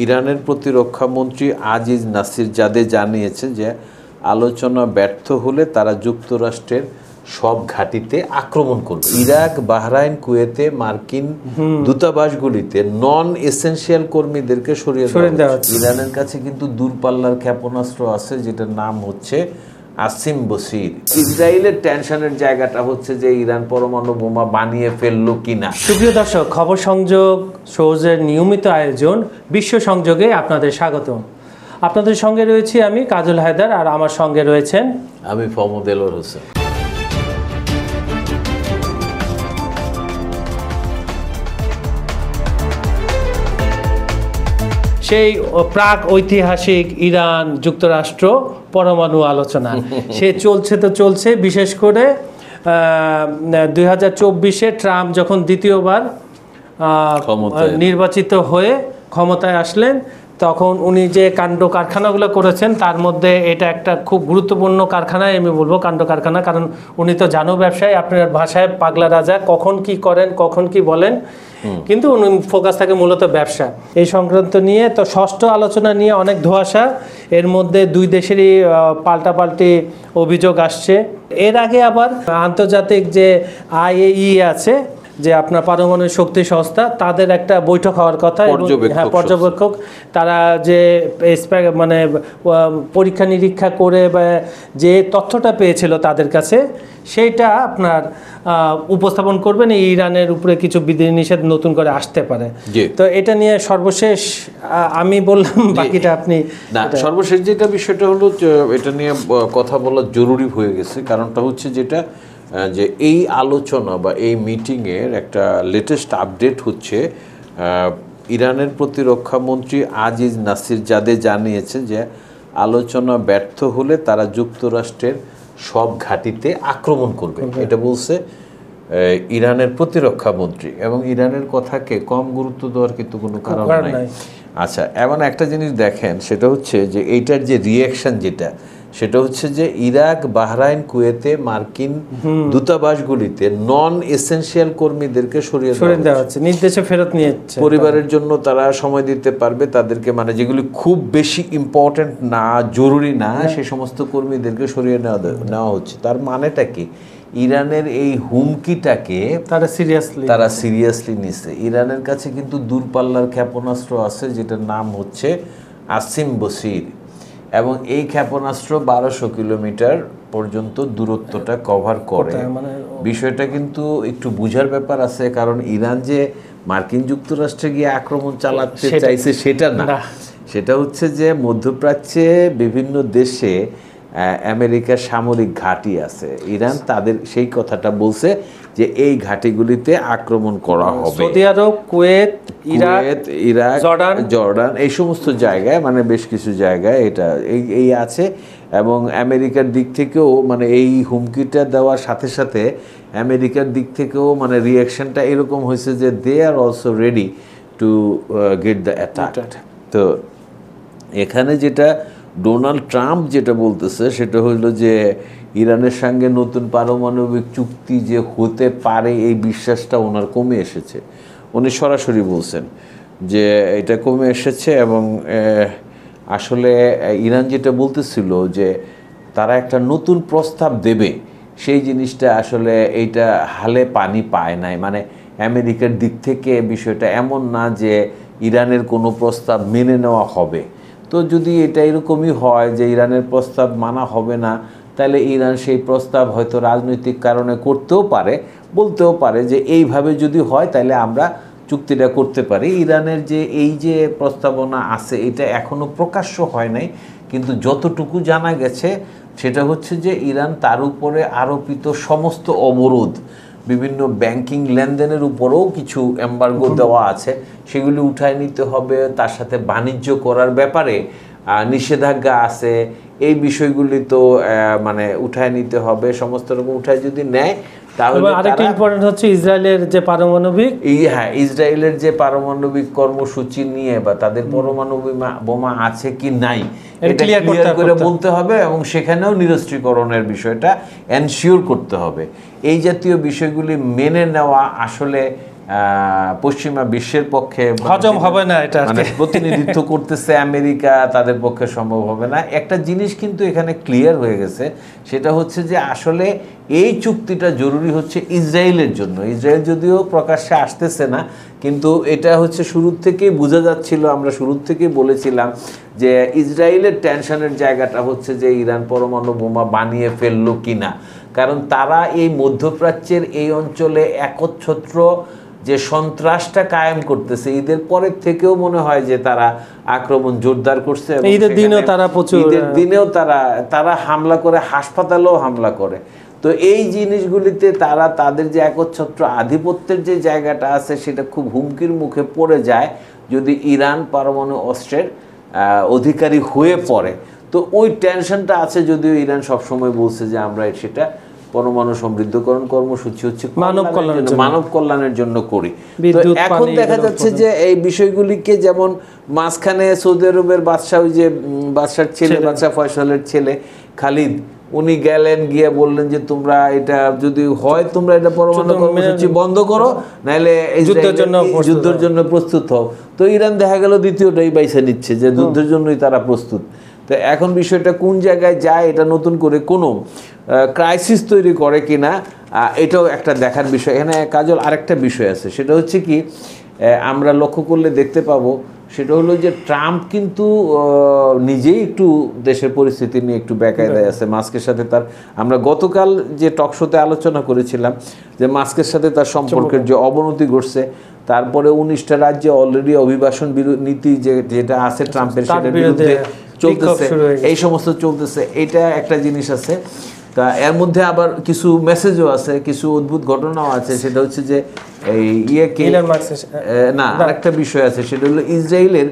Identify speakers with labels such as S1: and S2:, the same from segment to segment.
S1: ইরানের প্রতিরক্ষা মন্ত্রী আজিজ নাসিরজাদে জানিয়েছেন যে আলোচনা ব্যর্থ হলে তারা যুক্তরাষ্ট্রের সব ঘাঁটিতে আক্রমণ করবে। ইরাক, বাহরাইন, কুয়েতে মার্কিন দূতাবাসগুলিতে নন এসেনশিয়াল কর্মীদেরকে সরিয়ে দেওয়া হচ্ছে। ইরানের কাছে কিন্তু দূরপাল্লার ক্ষেপণাস্ত্র আছে, যেটার নাম হচ্ছে আসিম বসির। ইসরায়েলের টেনশনের জায়গাটা হচ্ছে যে ইরান পরমাণু বোমা বানিয়ে ফেললো কিনা।
S2: সুপ্রিয় দর্শক, খবর সংযোগ শোজের নিয়মিত আয়োজন বিশ্ব সংযোগে আপনাদের স্বাগতম। আপনাদের সঙ্গে রয়েছি আমি কাজল হায়দার, আর আমার সঙ্গে রয়েছেন
S1: আমি ফহমুদ এলওয়ার হোসেন।
S2: সেই প্রাক ঐতিহাসিক ইরান যুক্তরাষ্ট্র পরমাণু আলোচনা সে চলছে। বিশেষ করে 2024-এ ট্রাম্প যখন দ্বিতীয়বার নির্বাচিত হয়ে ক্ষমতায় আসলেন, তখন উনি যে কাণ্ড কারখানাগুলো করেছেন তার মধ্যে এটা একটা খুব গুরুত্বপূর্ণ কারখানায় আমি বলবো কাণ্ড কারখানা, কারণ উনি তো জানো ব্যবসায়ী, আপনার ভাষায় পাগলা রাজা, কখন কি করেন কখন কি বলেন, কিন্তু উনি ফোকাস থাকে মূলত ব্যবসা। এই সংক্রান্ত নিয়ে তো ষষ্ঠ আলোচনা নিয়ে অনেক ধোঁয়াশা, এর মধ্যে দুই দেশেরই পাল্টাপাল্টি অভিযোগ আসছে। এর আগে আবার আন্তর্জাতিক যে IAEA আছে, যে আপনার পারমাণবিক শক্তি সংস্থা, তাদের একটা বৈঠক হওয়ার কথা, পর্যবেক্ষক, তারা যে মানে পরীক্ষা নিরীক্ষা করে বা যে তথ্যটা পেয়েছিল তাদের কাছে, সেইটা আপনার উপস্থাপন করবেন। ইরানের উপরে কিছু বিধিনিষেধ নতুন করে আসতে পারে, তো এটা নিয়ে সর্বশেষ আমি বললাম, বাকিটা আপনি।
S1: সর্বশেষ যেটা বিষয়টা হলো, এটা নিয়ে কথা বলা জরুরি হয়ে গেছে। কারণটা হচ্ছে যেটা যে এই আলোচনা বা এই মিটিংয়ের একটা লেটেস্ট আপডেট হচ্ছে, ইরানের প্রতিরক্ষা মন্ত্রী আজিজ নাসিরজাদে জানিয়েছেন যে আলোচনা ব্যর্থ হলে তারা যুক্তরাষ্ট্রের সব ঘাঁটিতে আক্রমণ করবে। এটা বলছে ইরানের প্রতিরক্ষা মন্ত্রী, এবং ইরানের কথাকে কম গুরুত্ব দেওয়ার কিন্তু কোনো কারণ নাই। আচ্ছা, এমন একটা জিনিস দেখেন, সেটা হচ্ছে যে এইটার যে রিয়াকশন সেটা হচ্ছে যে ইরাক, বাহরাইন, কুয়েতে মার্কিন দূতাবাসগুলিতে নন এসেনশিয়াল কর্মীদেরকে সরিয়ে দেওয়া হচ্ছে,
S2: নির্দেশে ফেরত নিয়েছে।
S1: পরিবারের জন্য তারা সময় দিতে পারবে, তাদেরকে মানে যেগুলি খুব বেশি ইম্পর্টেন্ট না, জরুরি না, সে সমস্ত কর্মীদেরকে সরিয়ে নেওয়া হচ্ছে। তার মানেটা কি? ইরানের এই হুমকিটাকে তারা সিরিয়াসলি নিচ্ছে। ইরানের কাছে কিন্তু দূরপাল্লার ক্ষেপণাস্ত্র আছে, যেটার নাম হচ্ছে আসিম বসির, এবং এই ক্ষেপণাস্ত্র 1200 কিলোমিটার পর্যন্ত দূরত্বটা কভার করে। বিষয়টা কিন্তু একটু বুঝার ব্যাপার আছে, কারণ ইরান যে মার্কিন যুক্তরাষ্ট্রে গিয়ে আক্রমণ চালাতে চাইছে সেটা না, সেটা হচ্ছে যে মধ্যপ্রাচ্যে বিভিন্ন দেশে আমেরিকার সামরিক ঘাঁটি আছে। ইরান তাদের সেই কথাটা বলছে যে এই ঘাঁটিগুলিতে আক্রমণ করা হবে।
S2: সৌদি আরব, কুয়েত,
S1: ইরাক, জর্ডান, এই সমস্ত জায়গায়, মানে বেশ কিছু জায়গায় এটা এই আছে। এবং আমেরিকার দিক থেকেও মানে এই হুমকিটা দেওয়ার সাথে সাথে আমেরিকার দিক থেকেও মানে রিয়াকশনটা এরকম হয়েছে যে they are also ready to get the attack. তো এখানে যেটা ডোনাল্ড ট্রাম্প যেটা বলতেছে সেটা হলো যে ইরানের সঙ্গে নতুন পারমাণবিক চুক্তি যে হতে পারে, এই বিশ্বাসটা ওনার কমে এসেছে। উনি সরাসরি বলছেন যে এটা কমে এসেছে, এবং আসলে ইরান যেটা বলতেছিল যে তারা একটা নতুন প্রস্তাব দেবে, সেই জিনিসটা আসলে এইটা হালে পানি পায় নাই। মানে আমেরিকার দিক থেকে বিষয়টা এমন না যে ইরানের কোনো প্রস্তাব মেনে নেওয়া হবে। তো যদি এটা এরকমই হয় যে ইরানের প্রস্তাব মানা হবে না, তাহলে ইরান সেই প্রস্তাব হয়তো রাজনৈতিক কারণে করতেও পারে, বলতেও পারে যে এইভাবে যদি হয় তাহলে আমরা চুক্তিটা করতে পারি। ইরানের যে এই যে প্রস্তাবনা আছে এটা এখনও প্রকাশ্য হয় নাই, কিন্তু যতটুকু জানা গেছে সেটা হচ্ছে যে ইরান তার উপরে আরোপিত সমস্ত অবরোধ, বিভিন্ন ব্যাংকিং লেনদেনের উপরেও কিছু এম্বার্গো দেওয়া আছে, সেগুলি উঠায় নিতে হবে। তার সাথে বাণিজ্য করার ব্যাপারে নিষেধাজ্ঞা আছে, এই বিষয়গুলি তো মানে উঠায় নিতে হবে। সমস্ত রকম উঠায় যদি নেয়, তাহলে
S2: আরেকটা ইম্পর্টেন্ট হচ্ছে ইসরায়েলের যে পারমাণবিক,
S1: ইসরায়েলের যে পারমাণবিক কর্মসূচি নিয়ে বা তাদের পরমাণু বোমা আছে কি নাই এটা ক্লিয়ার করে বলতে হবে, এবং সেখানেও নিরস্ত্রীকরণের বিষয়টা এনশিওর করতে হবে। এই জাতীয় বিষয়গুলি মেনে নেওয়া আসলে পশ্চিমা বিশ্বের পক্ষে
S2: হজম হবে না, এটা
S1: মানে প্রতিনিধিত্ব করতেছে আমেরিকা, তাদের পক্ষে সম্ভব হবে না। একটা জিনিস কিন্তু এখানে ক্লিয়ার হয়ে গেছে, সেটা হচ্ছে যে আসলে এই চুক্তিটা জরুরি হচ্ছে ইসরায়েলের জন্য। ইসরায়েল যদিও প্রকাশ্যে আসতেছে না, কিন্তু এটা হচ্ছে শুরুর থেকেই বোঝা যাচ্ছিল, আমরা শুরুর থেকেই বলেছিলাম যে ইসরায়েলের টেনশনের জায়গাটা হচ্ছে যে ইরান পরমাণু বোমা বানিয়ে ফেললো কিনা। কারণ তারা এই মধ্যপ্রাচ্যের এই অঞ্চলে একচ্ছত্র যে সন্ত্রাসটা কায়েম করতেছে, ঈদের পরের থেকেও মনে হয় যে তারা আক্রমণ জোরদার করছে।
S2: ঈদের দিনেও তারা প্রচুর,
S1: ঈদের দিনেও তারা হামলা করে, হাসপাতালেও হামলা করে। তো এই জিনিসগুলিতে তারা তাদের যে একচ্ছত্র আধিপত্যের যে জায়গাটা আছে সেটা খুব হুমকির মুখে পড়ে যায় যদি ইরান পারমাণু অস্ত্রের অধিকারী হয়ে পড়ে। তো ওই টেনশনটা আছে, যদিও ইরান সবসময় বলছে যে আমরা সেটা পরমাণু সমৃদ্ধকরণ কর্মসূচি হচ্ছে মানব কল্যাণের জন্য করি। তো এখন দেখা যাচ্ছে যে এই বিষয়গুলিকে, যেমন মাঝখানে সৌদি আরবের বাদশাহ, ওই যে বাদশার ছেলে, বাদশাহ ফয়সালের ছেলে খালিদ, উনি গেলেন, গিয়ে বললেন যে তোমরা এটা যদি হয় তোমরা এটা পরমাণু কর্মসূচি বন্ধ করো, নাহলে যুদ্ধের জন্য প্রস্তুত হও। তো ইরান দেখা গেল দ্বিতীয়টাই বাইছে নিচ্ছে, যে যুদ্ধের জন্যই তারা প্রস্তুত। তো এখন বিষয়টা কোন জায়গায় যায়, এটা নতুন করে কোনো ক্রাইসিস তৈরি করে কিনা, এটাও একটা দেখার বিষয়। এখানে কাজল আরেকটা বিষয় আছে, সেটা হচ্ছে কি আমরা লক্ষ্য করলে দেখতে পাবো, সেটা হলো যে ট্রাম্প কিন্তু নিজেই একটু দেশের পরিস্থিতি নিয়ে একটু বেকায়দায় আছে। মাস্কের সাথে তার, আমরা গতকাল যে টক শোতে আলোচনা করেছিলাম যে মাস্কের সাথে তার সম্পর্কের যে অবনতি ঘটছে, তারপরে 19টা রাজ্যে অলরেডি অভিবাসন নীতি যেটা আছে ট্রাম্পের, সেটার বিরুদ্ধে চলতেছে, এই সমস্ত চলতেছে। এটা একটা জিনিস আছে। তা এর মধ্যে আবার কিছু মেসেজও আছে, কিছু অদ্ভুত ঘটনাও আছে। সেটা হচ্ছে যে এই না, আরেকটা বিষয় আছে, সেটা হলো ইসরায়েলের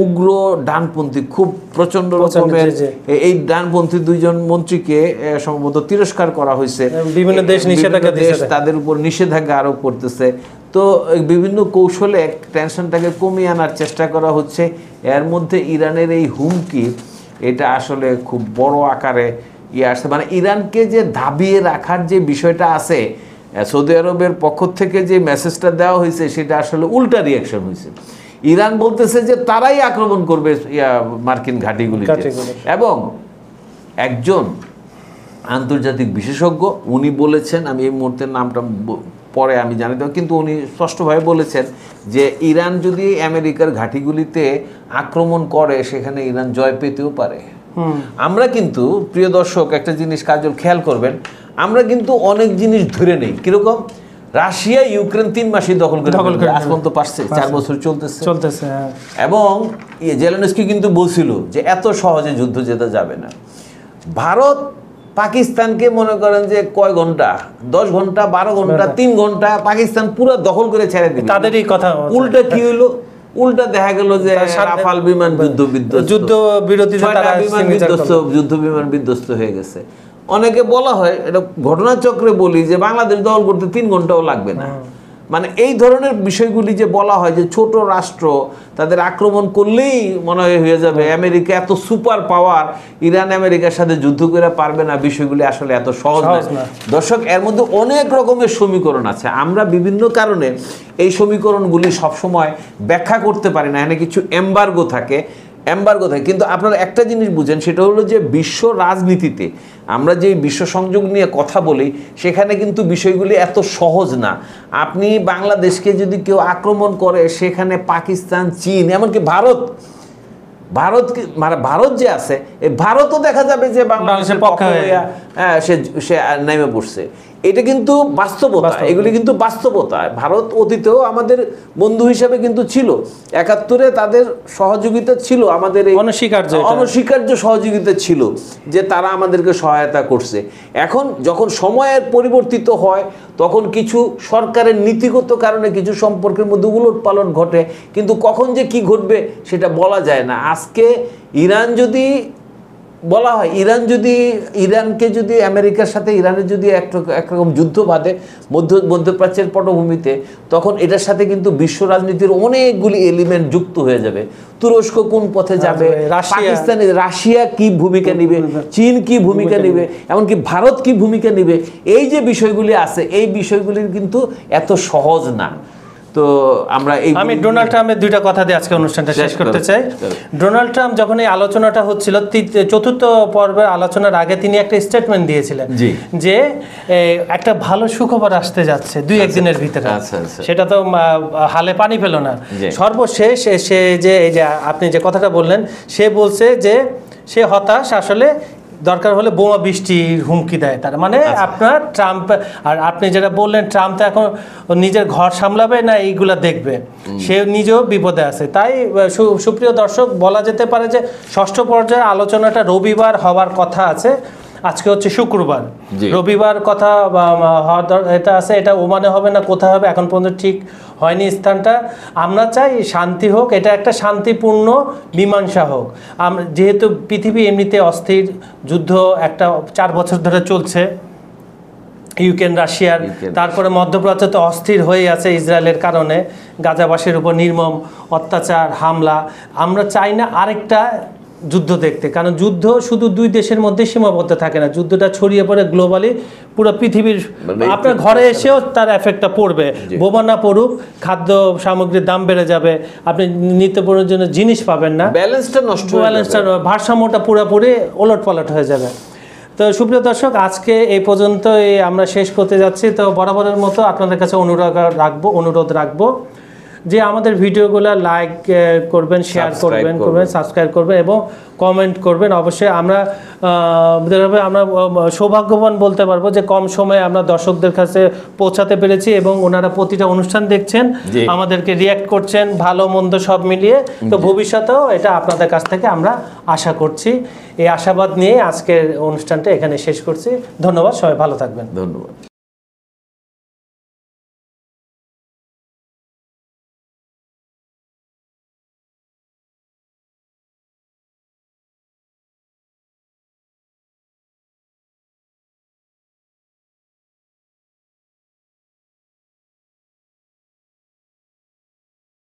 S1: উগ্র ডানপন্থী, খুব প্রচন্ড রকমের এই ডানপন্থী 2জন মন্ত্রীকে সম্ভবত তিরস্কার করা হয়েছে।
S2: বিভিন্ন দেশ
S1: তাদের উপর নিষেধাজ্ঞা আরোপ করতেছে। তো বিভিন্ন কৌশলে টেনশনটাকে কমিয়ে আনার চেষ্টা করা হচ্ছে। এর মধ্যে ইরানের এই হুমকি, এটা আসলে খুব বড় আকারে আসছে। মানে ইরানকে যে দাবিয়ে রাখার যে বিষয়টা আছে, সৌদি আরবের পক্ষ থেকে যে মেসেজটা দেওয়া হয়েছে, সেটা আসলে উল্টা রিয়াকশন হয়েছে। ইরান বলতেছে যে তারাই আক্রমণ করবে মার্কিন ঘাঁটিগুলিতে, এবং একজন আন্তর্জাতিক বিশেষজ্ঞ উনি বলেছেন, আমি এই মুহূর্তে নামটা পরে আমি জানি তো, কিন্তু উনি স্পষ্টভাবে বলেছেন যে ইরান যদি আমেরিকার ঘাঁটিগুলিতে আক্রমণ করে, সেখানে ইরান জয় পেতেও পারে। আমরা কিন্তু, প্রিয় দর্শক, একটা জিনিস কাজল খেয়াল করবেন, আমরা কিন্তু অনেক জিনিস ধরে নেই। কিরকম? রাশিয়া ইউক্রেন 3 মাসই দখল করে আজ পর্যন্ত পারছে, 4 বছর চলতেছে। এবং জেলেনস্কি কিন্তু বলছিল যে এত সহজে যুদ্ধ জেতা যাবে না। ভারত পাকিস্তানকে মনে করেন যে কয় ঘন্টা, 10 ঘন্টা, 12 ঘন্টা, 3 ঘন্টা পাকিস্তান পুরো দখল করে ছেড়ে দিল।
S2: তাদেরই কথা।
S1: উল্টা কি হলো? উল্টা দেখা গেল যে রাফাল বিমান যুদ্ধ বিমান বিধ্বস্ত হয়ে গেছে। অনেকে বলা হয়, এটা ঘটনাচক্রে বলি, যে বাংলাদেশ দখল করতে 3 ঘন্টাও লাগবে না। মানে এই ধরনের বিষয়গুলি যে বলা হয় যে ছোট রাষ্ট্র, তাদের আক্রমণ করলেই মনে হয়ে যাবে আমেরিকা এত সুপার পাওয়ার, ইরান আমেরিকার সাথে যুদ্ধ করে পারবে না, বিষয়গুলি আসলে এত সহজ না। দর্শক, এর মধ্যে অনেক রকমের সমীকরণ আছে। আমরা বিভিন্ন কারণে এই সমীকরণগুলি সবসময় ব্যাখ্যা করতে পারি না। এখানে কিছু এম্বার্গো থাকে, কিন্তু আপনারা একটা জিনিস বুঝেন, সেটা হলো যে বিশ্ব রাজনীতিতে আমরা যে বিশ্ব সংযোগ নিয়ে কথা বলি, সেখানে কিন্তু বিষয়গুলি এত সহজ না। আপনি বাংলাদেশকে যদি কেউ আক্রমণ করে, সেখানে পাকিস্তান, চীন, এমনকি ভারত যে আছে, এই ভারতও দেখা যাবে যে বাংলাদেশের পক্ষে সে নেমে পড়ছে। এটা কিন্তু বাস্তবতা, এগুলি কিন্তু বাস্তবতা। ভারত অতীতেও আমাদের বন্ধু হিসেবে কিন্তু ছিল, 71-এ তাদের সহযোগিতা ছিল, আমাদের এই অনস্বীকার্য সহযোগিতা ছিল, যে তারা আমাদেরকে সহায়তা করছে। এখন যখন সময়ের পরিবর্তিত হয়, তখন কিছু সরকারের নীতিগত কারণে কিছু সম্পর্কের মধ্যে উলটপালট ঘটে, কিন্তু কখন যে কি ঘটবে সেটা বলা যায় না। আজকে ইরান যদি বলা হয়, ইরানকে যদি আমেরিকার সাথে ইরানের যদি একরকম যুদ্ধ বাঁধে মধ্যপ্রাচ্যের পটভূমিতে, তখন এটার সাথে কিন্তু বিশ্ব রাজনীতির অনেকগুলি এলিমেন্ট যুক্ত হয়ে যাবে। তুরস্ক কোন পথে যাবে, রাশিয়া কি ভূমিকা নিবে, চীন কি ভূমিকা নিবে, এমনকি ভারত কি ভূমিকা নিবে, এই যে বিষয়গুলি আছে, এই বিষয়গুলির কিন্তু এত সহজ না। তো আমরা এই
S2: আমি ডোনাল্ড ট্রাম্পের দুইটা কথা দিয়ে আজকে অনুষ্ঠানটা শেষ করতে চাই। ডোনাল্ড ট্রাম্প যখন এই আলোচনাটা হচ্ছিল, চতুর্থ পর্বের আলোচনার আগে তিনি একটা স্টেটমেন্ট দিয়েছিলেন যে একটা ভালো সুখবর আসতে যাচ্ছে 2-1 দিনের ভিতরে। সেটা তো হালে পানি পেল না। সর্বশেষ সে যে এই যে আপনি যে কথাটা বললেন, সে বলছে যে সে হতাশ, আসলে দরকার হলে বোমা বৃষ্টির হুমকি দেয় তার মানে। আপনার ট্রাম্প, আর আপনি যেটা বললেন ট্রাম্প তো এখন নিজের ঘর সামলাবে না এইগুলা দেখবে, সে নিজেও বিপদে আছে। তাই সুপ্রিয় দর্শক, বলা যেতে পারে যে 6ষ্ঠ পর্যায়ের আলোচনাটা রবিবার হওয়ার কথা আছে। আজকে হচ্ছে শুক্রবার, রবিবার কথা এটা আছে। এটা ওমানে হবে না কোথায় হবে এখন পর্যন্ত ঠিক হয়নি স্থানটা। আমরা চাই শান্তি হোক, এটা একটা শান্তিপূর্ণ মীমাংসা হোক। আমরা যেহেতু পৃথিবী এমনিতে অস্থির, যুদ্ধ একটা 4 বছর ধরে চলছে ইউক্রেন রাশিয়ার, তারপরে মধ্যপ্রাচ্য তো অস্থির হয়ে আছে ইসরায়েলের কারণে, গাজাবাসীর উপর নির্মম অত্যাচার হামলা। আমরা চাই না আরেকটা যুদ্ধ দেখতে, কারণ যুদ্ধ শুধু 2 দেশের মধ্যে সীমাবদ্ধ থাকে না, যুদ্ধটা ছড়িয়ে পড়ে গ্লোবালি পুরো পৃথিবীর। আপনার ঘরে এসেও তার এফেক্টটা পড়বে, বোমা না পড়ুক, খাদ্য সামগ্রীর দাম বেড়ে যাবে, আপনি নিত্য প্রয়োজনীয় জিনিস পাবেন না, ব্যালেন্সটা ভারসাম্যটা পুরোপুরি ওলটপালট হয়ে যাবে। তো সুপ্রিয় দর্শক, আজকে এই পর্যন্ত আমরা শেষ করতে যাচ্ছি। তো বরাবরের মতো আপনাদের কাছে অনুরোধ রাখবো যে আমাদের ভিডিওগুলো লাইক করবেন, শেয়ার করবেন, সাবস্ক্রাইব করবেন এবং কমেন্ট করবেন। অবশ্যই আমরা সৌভাগ্যবান বলতে পারবো যে কম সময়ে আমরা দর্শকদের কাছে পৌঁছাতে পেরেছি এবং ওনারা প্রতিটা অনুষ্ঠান দেখছেন, আমাদেরকে রিয়্যাক্ট করছেন, ভালো মন্দ সব মিলিয়ে। তো ভবিষ্যতেও এটা আপনাদের কাছ থেকে আমরা আশা করছি। এই আশাবাদ নিয়ে আজকের অনুষ্ঠানটা এখানে শেষ করছি। ধন্যবাদ, সবাই ভালো থাকবেন।
S1: ধন্যবাদ।